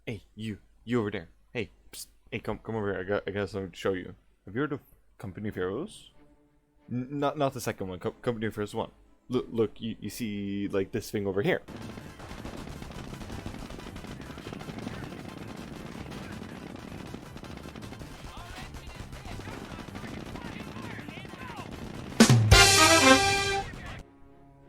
Hey, you over there. Hey, psst, hey, come over here. I got something to show you. Have you heard of Company of Heroes? Not the second one. Company of Heroes 1. Look, you see like this thing over here.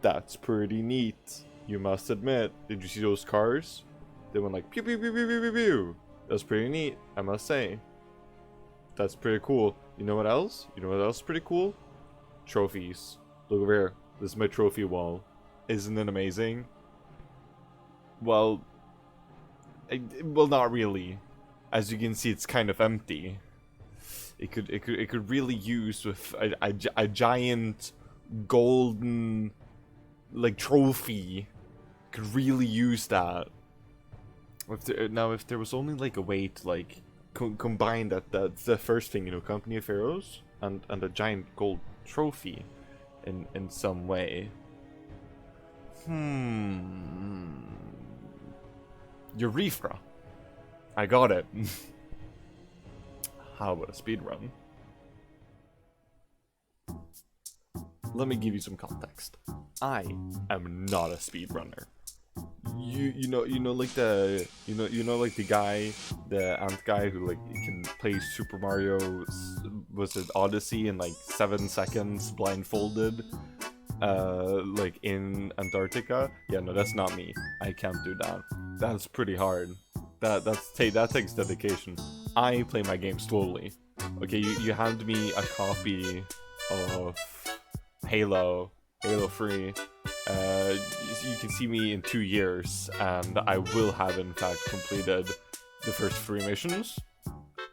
That's pretty neat. You must admit. Did you see those cars? They went like pew pew pew pew pew pew pew. That's pretty neat, I must say. That's pretty cool. You know what else? You know what else is pretty cool? Trophies. Look over here. This is my trophy wall. Isn't it amazing? Well, well, not really. As you can see, it's kind of empty. It could really use with a giant golden like trophy. Could really use that. If there was only like a way to like combine that's the first thing, you know, Company of Heroes and a giant gold trophy in some way. Eureka! I got it. How about a speedrun? Let me give you some context. I am not a speedrunner. You know like the like the ant guy who like can play Super Mario, was it Odyssey in like 7 seconds blindfolded, like in Antarctica? Yeah, no, that's not me. I can't do that. That's pretty hard. That takes dedication. I play my game slowly. Okay, you hand me a copy of Halo 3. You can see me in 2 years, and I will have in fact completed the first 3 missions.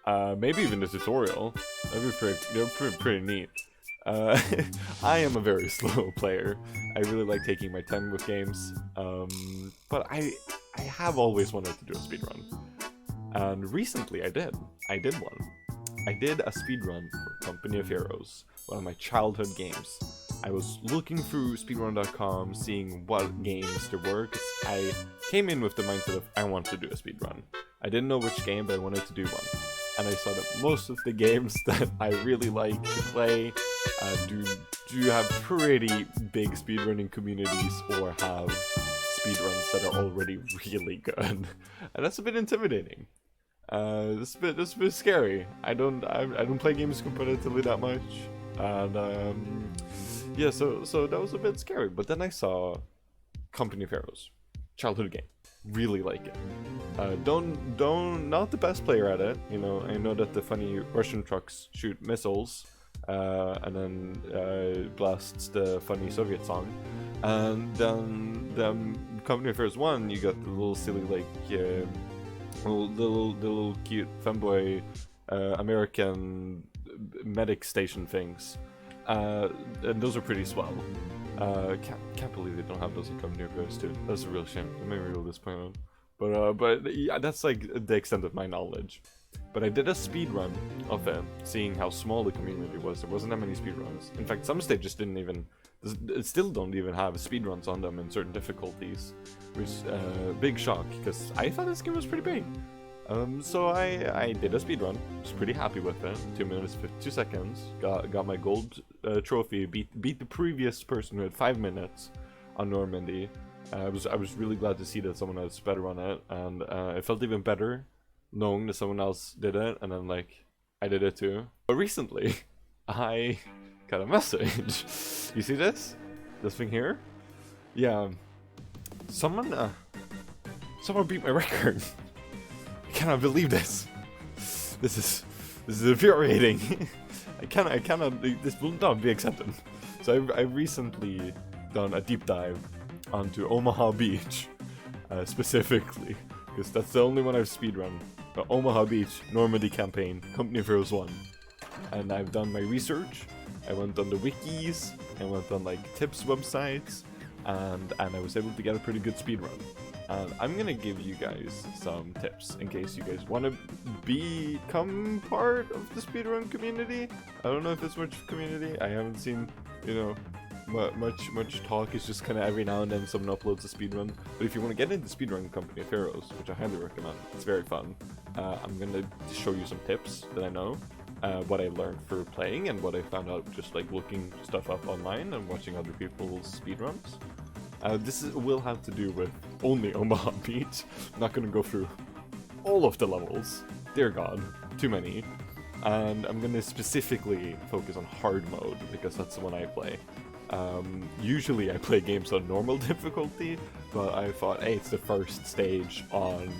Maybe even the tutorial. That'd be pretty neat. I am a very slow player. I really like taking my time with games. But I have always wanted to do a speedrun. And recently I did one. I did a speedrun for Company of Heroes, one of my childhood games. I was looking through speedrun.com, seeing what games there were, because I came in with the mindset of I want to do a speedrun. I didn't know which game, but I wanted to do one. And I saw that most of the games that I really like to play do have pretty big speedrunning communities or have speedruns that are already really good. And that's a bit intimidating. That's a bit scary. I don't play games competitively that much. And yeah, so that was a bit scary. But then I saw Company of Heroes, childhood game. Really like it. Not the best player at it. You know, I know that the funny Russian trucks shoot missiles, and then blasts the funny Soviet song. And then Company of Heroes 1, you got the little silly like little cute femboy American medic station things. And those are pretty swell. Can't believe they don't have those in Company of Heroes too. That's a real shame. It made me real disappointed. But yeah, that's like the extent of my knowledge. But I did a speed run of it, seeing how small the community was. There wasn't that many speed runs. In fact, some stages still don't even have speedruns on them in certain difficulties, which big shock because I thought this game was pretty big. So I did a speedrun, was pretty happy with it, 2 minutes 52 seconds, got my gold trophy, beat the previous person who had 5 minutes on Normandy. I was really glad to see that someone else better on it, and it felt even better knowing that someone else did it, and then like, I did it too. But recently, I got a message. You see this? This thing here? Yeah, someone beat my record. I cannot believe this. This is infuriating. I cannot. This will not be accepted. So I recently done a deep dive onto Omaha Beach, specifically, because that's the only one I've speedrun. Omaha Beach Normandy campaign, Company of Heroes 1, and I've done my research. I went on the wikis, I went on like tips websites, and I was able to get a pretty good speedrun. And I'm gonna give you guys some tips in case you guys want to become part of the speedrun community. I don't know if it's much community. I haven't seen, you know, much talk. It's just kind of every now and then someone uploads a speedrun. But if you want to get into speedrun company of heroes, which I highly recommend, it's very fun. I'm gonna show you some tips that I know, what I learned for playing, and what I found out just like looking stuff up online and watching other people's speedruns. Will have to do with only Omaha Beach. I'm not gonna go through all of the levels. Dear God, too many. And I'm gonna specifically focus on hard mode because that's the one I play. Usually I play games on normal difficulty, but I thought, hey, it's the first stage on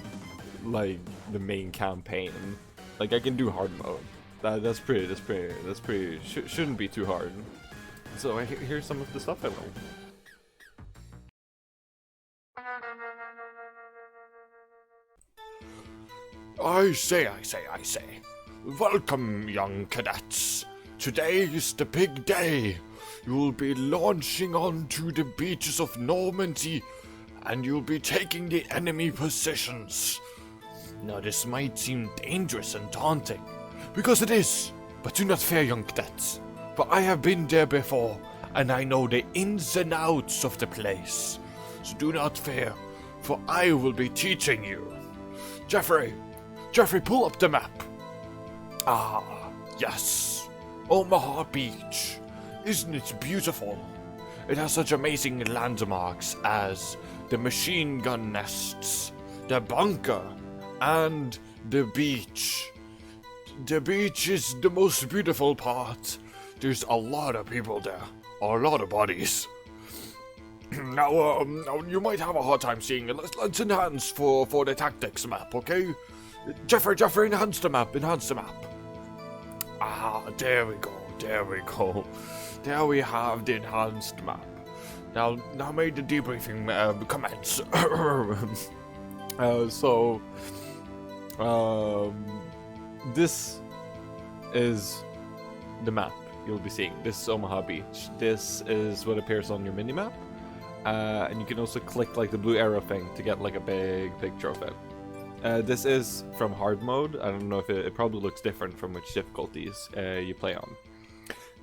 like the main campaign. Like I can do hard mode. That's pretty. Shouldn't be too hard. So here's some of the stuff I learned. I say. Welcome, young cadets. Today is the big day. You'll be launching onto the beaches of Normandy, and you'll be taking the enemy positions. Now, this might seem dangerous and daunting, because it is, but do not fear, young cadets, for I have been there before, and I know the ins and outs of the place. So do not fear, for I will be teaching you. Jeffrey, pull up the map. Ah, yes. Omaha Beach. Isn't it beautiful? It has such amazing landmarks as the machine gun nests, the bunker, and the beach. The beach is the most beautiful part. There's a lot of people there. A lot of bodies. Now, you might have a hard time seeing it. Let's enhance for the tactics map, okay? Jeffrey, enhance the map. Ah, there we go. There we have the enhanced map. Now may the debriefing commence. This is the map you'll be seeing. This is Omaha Beach. This is what appears on your minimap. And you can also click like the blue arrow thing to get like a big picture of it. This is from hard mode. I don't know if it probably looks different from which difficulties you play on.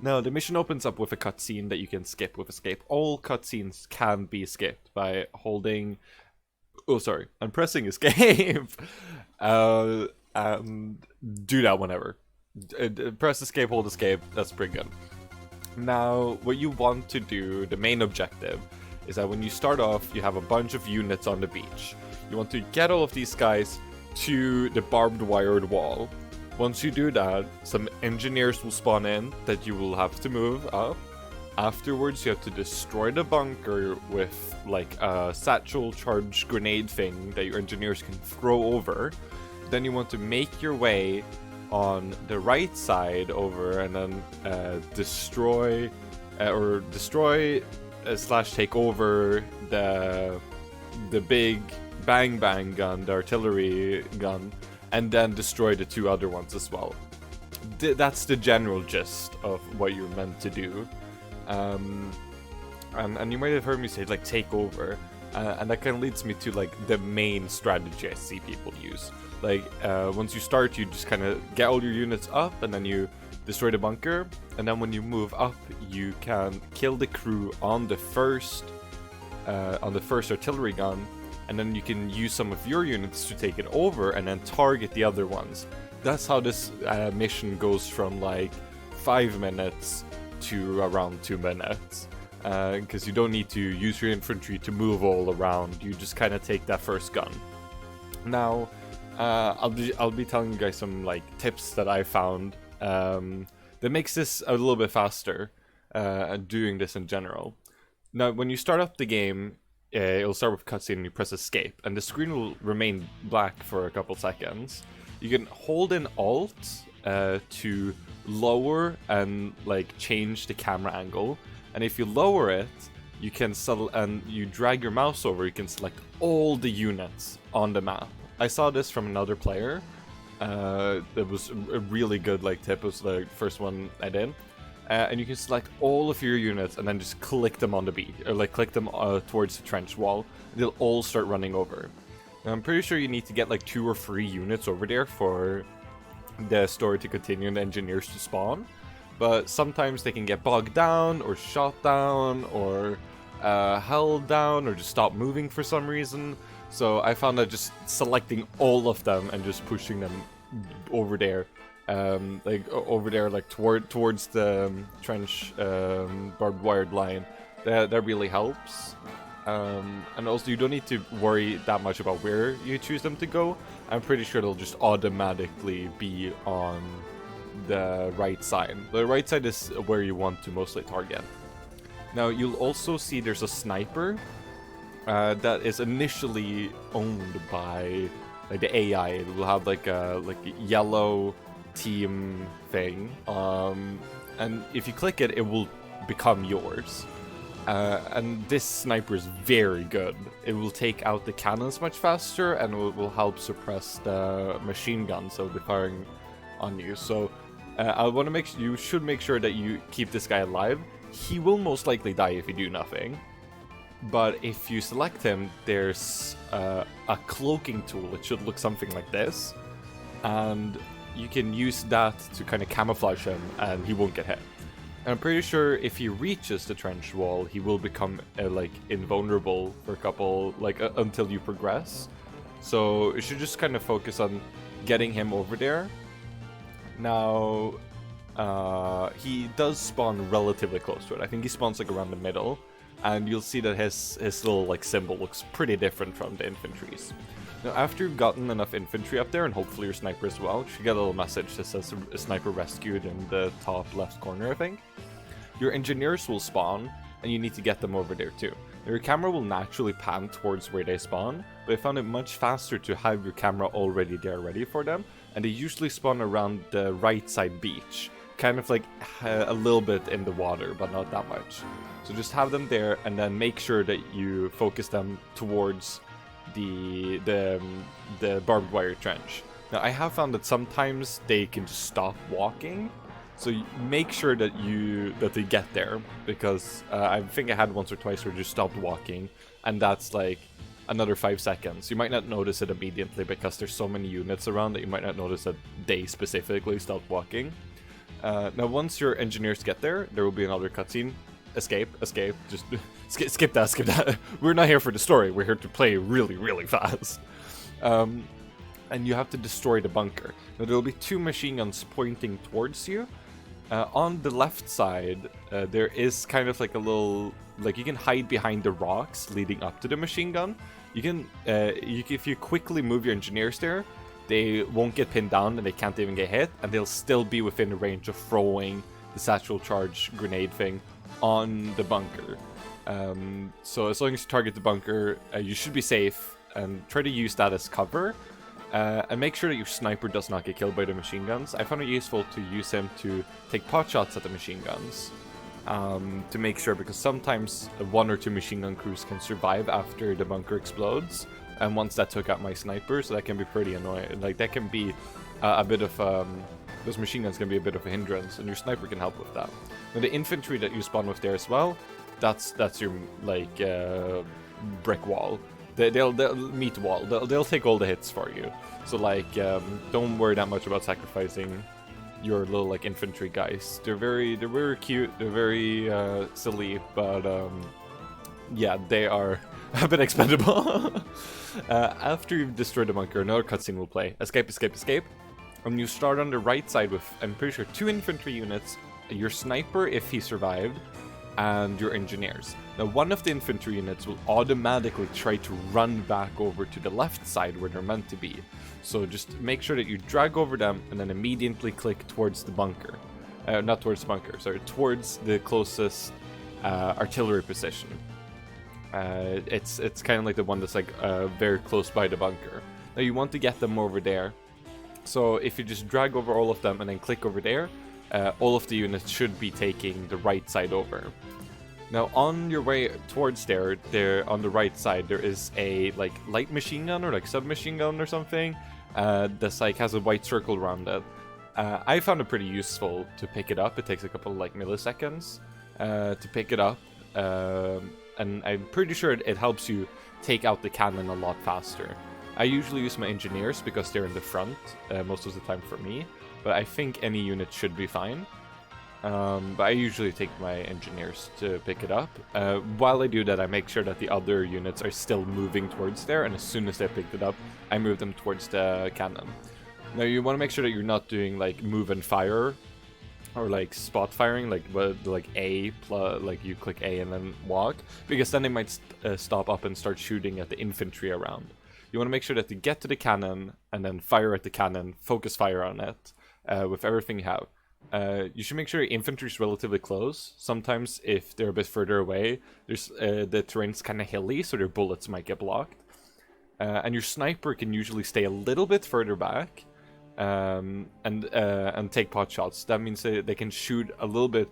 Now, the mission opens up with a cutscene that you can skip with escape. All cutscenes can be skipped by holding... Oh, sorry. I'm pressing escape. And do that whenever. Press escape, hold escape. That's pretty good. Now, what you want to do, the main objective, is that when you start off, you have a bunch of units on the beach. You want to get all of these guys to the barbed wired wall. Once you do that, some engineers will spawn in that you will have to move up. Afterwards, you have to destroy the bunker with like a satchel charge grenade thing that your engineers can throw over. Then you want to make your way on the right side over and then destroy slash take over the big bang gun, the artillery gun, and then destroy the two other ones as well. That's the general gist of what you're meant to do. And you might have heard me say like take over, and that kind of leads me to like the main strategy I see people use. Like once you start, you just kind of get all your units up, and then you destroy the bunker, and then when you move up, you can kill the crew on the first artillery gun, and then you can use some of your units to take it over and then target the other ones. That's how this mission goes from like 5 minutes to around 2 minutes, because you don't need to use your infantry to move all around. You just kind of take that first gun. Now, I'll be telling you guys some like tips that I found that makes this a little bit faster, doing this in general. Now, when you start up the game, it'll start with cutscene and you press escape, and the screen will remain black for a couple seconds. You can hold in Alt to lower and like change the camera angle, and if you lower it, you can and you drag your mouse over, you can select all the units on the map. I saw this from another player. It was a really good like tip. It was the first one I did. And you can select all of your units and then just click them on the beat, or like click them towards the trench wall, and they'll all start running over. Now, I'm pretty sure you need to get like 2 or 3 units over there for the story to continue and the engineers to spawn. but sometimes they can get bogged down, or shot down, or held down, or just stop moving for some reason. So I found that just selecting all of them and just pushing them over there, like towards the trench barbed wired line, that really helps. And also, you don't need to worry that much about where you choose them to go. I'm pretty sure they'll just automatically be on the right side. The right side is where you want to mostly target. Now, you'll also see there's a sniper that is initially owned by like the AI. It will have like a yellow team thing, and if you click it, it will become yours. And this sniper is very good. It will take out the cannons much faster, and it will help suppress the machine guns that will be firing on you. So I want to you should make sure that you keep this guy alive. He will most likely die if you do nothing. But if you select him, there's a cloaking tool. It should look something like this. And you can use that to kind of camouflage him, and he won't get hit. And I'm pretty sure if he reaches the trench wall, he will become like invulnerable for a couple, until you progress. So you should just kind of focus on getting him over there. Now, he does spawn relatively close to it. I think he spawns like around the middle, and you'll see that his little like symbol looks pretty different from the infantry's. Now, after you've gotten enough infantry up there, and hopefully your sniper as well, you should get a little message that says a sniper rescued in the top left corner, I think. Your engineers will spawn, and you need to get them over there too. Now, your camera will naturally pan towards where they spawn, but I found it much faster to have your camera already there ready for them, and they usually spawn around the right side beach. Kind of like a little bit in the water, but not that much. So just have them there, and then make sure that you focus them towards the barbed wire trench. Now, I have found that sometimes they can just stop walking, so make sure that they get there, because I think I had once or twice where they just stopped walking, and that's like another 5 seconds. You might not notice it immediately because there's so many units around that you might not notice that they specifically stopped walking. Now, once your engineers get there, there will be another cutscene. Escape, just skip that. We're not here for the story, we're here to play really, really fast. And you have to destroy the bunker. Now, there will be 2 machine guns pointing towards you. On the left side, there is kind of like a little, like you can hide behind the rocks leading up to the machine gun. You can, if you quickly move your engineers there, they won't get pinned down and they can't even get hit, and they'll still be within the range of throwing the satchel charge grenade thing on the bunker. So as long as you target the bunker, you should be safe, and try to use that as cover. And make sure that your sniper does not get killed by the machine guns. I found it useful to use him to take pot shots at the machine guns. To make sure, because sometimes 1 or 2 machine gun crews can survive after the bunker explodes. And once that took out my sniper, so that can be pretty annoying. Like, that can be a bit of... those machine guns can be a bit of a hindrance, and your sniper can help with that. Now, the infantry that you spawn with there as well, that's your, like, brick wall. They'll meet wall. They'll take all the hits for you. So, like, don't worry that much about sacrificing your little, like, infantry guys. They're very cute. They're very silly, but yeah, they are a bit expendable. After you've destroyed the bunker, another cutscene will play. Escape. And you start on the right side with, I'm pretty sure, 2 infantry units, your sniper if he survived, and your engineers. Now, one of the infantry units will automatically try to run back over to the left side where they're meant to be. So just make sure that you drag over them and then immediately click towards the bunker. Not towards the bunker, sorry, towards the closest artillery position. It's kind of like the one that's like very close by the bunker. Now, you want to get them over there. So if you just drag over all of them and then click over there, all of the units should be taking the right side over. Now, on your way towards there on the right side, there is a like light machine gun or like submachine gun or something that's like has a white circle around it. I found it pretty useful to pick it up. It takes a couple of like milliseconds to pick it up, and I'm pretty sure it helps you take out the cannon a lot faster. I usually use my engineers because they're in the front most of the time for me, but I think any unit should be fine. But I usually take my engineers to pick it up. While I do that, I make sure that the other units are still moving towards there, and as soon as they picked it up, I move them towards the cannon. Now you want to make sure that you're not doing like move and fire, or like spot firing, like A plus, like you click A and then walk, because then they might stop up and start shooting at the infantry around. You want to make sure that you get to the cannon and then fire at the cannon, focus fire on it with everything you have. You should make sure your infantry is relatively close. Sometimes if they're a bit further away, there's the terrain's kind of hilly, so their bullets might get blocked. And your sniper can usually stay a little bit further back and take pot shots. That means they can shoot a little bit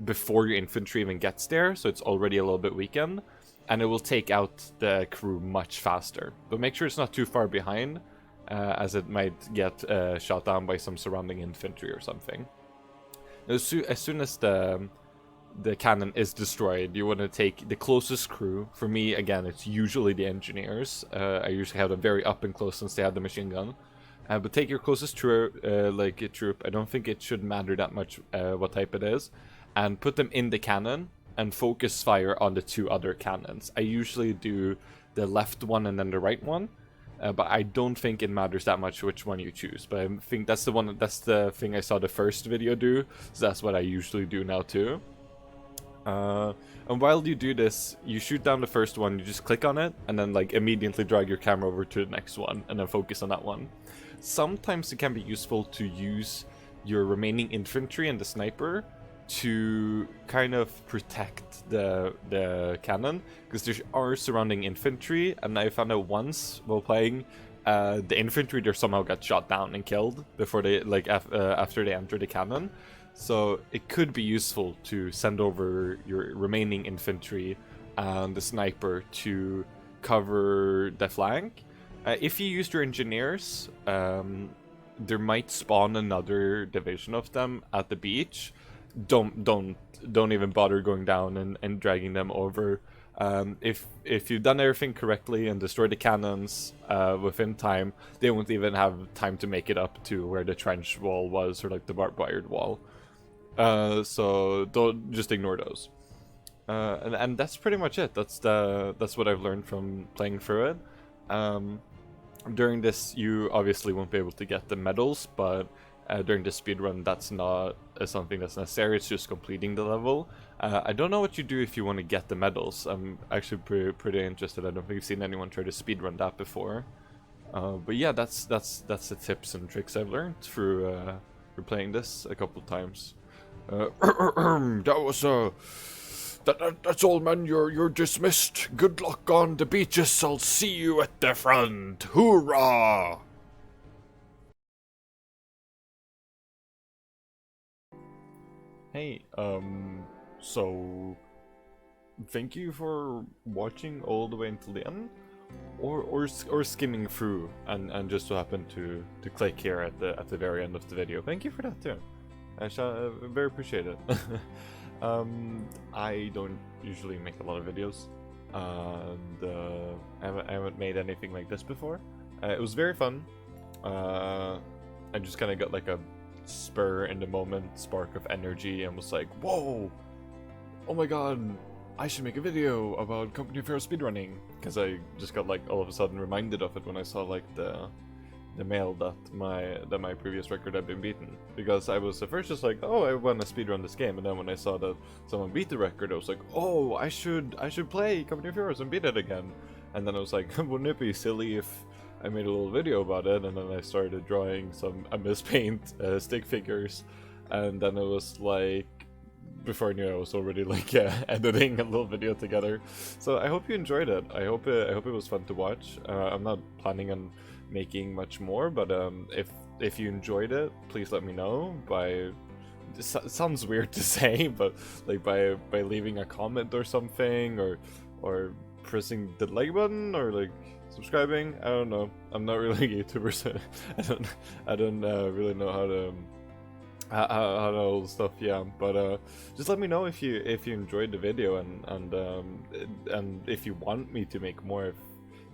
before your infantry even gets there, so it's already a little bit weakened, and it will take out the crew much faster. But make sure it's not too far behind, as it might get shot down by some surrounding infantry or something. As soon as the cannon is destroyed, you want to take the closest crew. For me, again, it's usually the engineers. I usually have them very up and close since they have the machine gun. But take your closest troop. I don't think it should matter that much what type it is, and put them in the cannon and focus fire on the two other cannons. I usually do the left one and then the right one. But I don't think it matters that much which one you choose. But I think that's the thing I saw the first video do, so that's what I usually do now too. And while you do this, you shoot down the first one, you just click on it, and then like immediately drag your camera over to the next one, and then focus on that one. Sometimes it can be useful to use your remaining infantry and the sniper to kind of protect the cannon, because there are surrounding infantry, and I found out once while playing, the infantry there somehow got shot down and killed before they after they entered the cannon. So it could be useful to send over your remaining infantry and the sniper to cover the flank. If you used your engineers, there might spawn another division of them at the beach. Don't even bother going down and dragging them over. If you've done everything correctly and destroyed the cannons within time, they won't even have time to make it up to where the trench wall was, or like the barbed wired wall. So don't just ignore those. And that's pretty much it. That's what I've learned from playing through it. During this, you obviously won't be able to get the medals, but during the speedrun, that's not something that's necessary. It's just completing the level. I don't know what you do if you want to get the medals. I'm actually pretty interested. I don't think I've seen anyone try to speedrun that before. But yeah, that's the tips and tricks I've learned through playing this a couple times. That's all, man. You're dismissed. Good luck on the beaches. I'll see you at the front. Hoorah! Hey, so thank you for watching all the way until the end, or skimming through and just so happen to click here at the very end of the video. Thank you for that too. I shall very appreciate it. I don't usually make a lot of videos, and I haven't made anything like this before. It was very fun. I just kind of got like a spur in the moment spark of energy and was like, whoa, oh my god, I should make a video about company fair speedrunning, because I just got like all of a sudden reminded of it when I saw like the mail that my previous record had been beaten. Because I was at first just like, oh, I want to speedrun this game, and then when I saw that someone beat the record, I was like, oh, I should play Company of Heroes and beat it again. And then I was like, wouldn't it be silly if I made a little video about it? And then I started drawing some MS Paint stick figures, and then it was like, before I knew, I was already like editing a little video together. So I hope you enjoyed it. I hope it was fun to watch. I'm not planning on making much more, but if you enjoyed it, please let me know by, it sounds weird to say, but like by leaving a comment or something, or pressing the like button, or like subscribing. I don't know. I'm not really a YouTuber, so I don't really know how to all the stuff. Yeah, but just let me know if you enjoyed the video, and if you want me to make more, if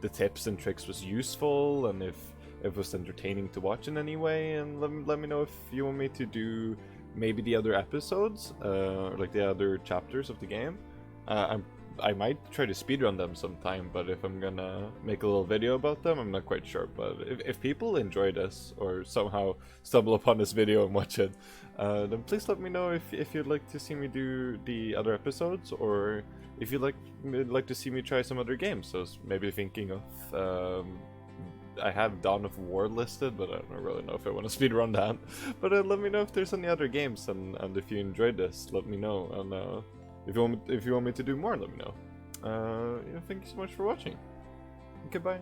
the tips and tricks was useful, and if it was entertaining to watch in any way, and let me know if you want me to do maybe the other episodes, or like the other chapters of the game. I might try to speedrun them sometime, but if I'm gonna make a little video about them, I'm not quite sure. But if people enjoy this, or somehow stumble upon this video and watch it, then please let me know if you'd like to see me do the other episodes, or if you'd like to see me try some other games. So maybe thinking of, I have Dawn of War listed, but I don't really know if I want to speedrun that. But let me know if there's any other games, and if you enjoyed this, let me know. And if you want me to do more, let me know. Thank you so much for watching. Goodbye.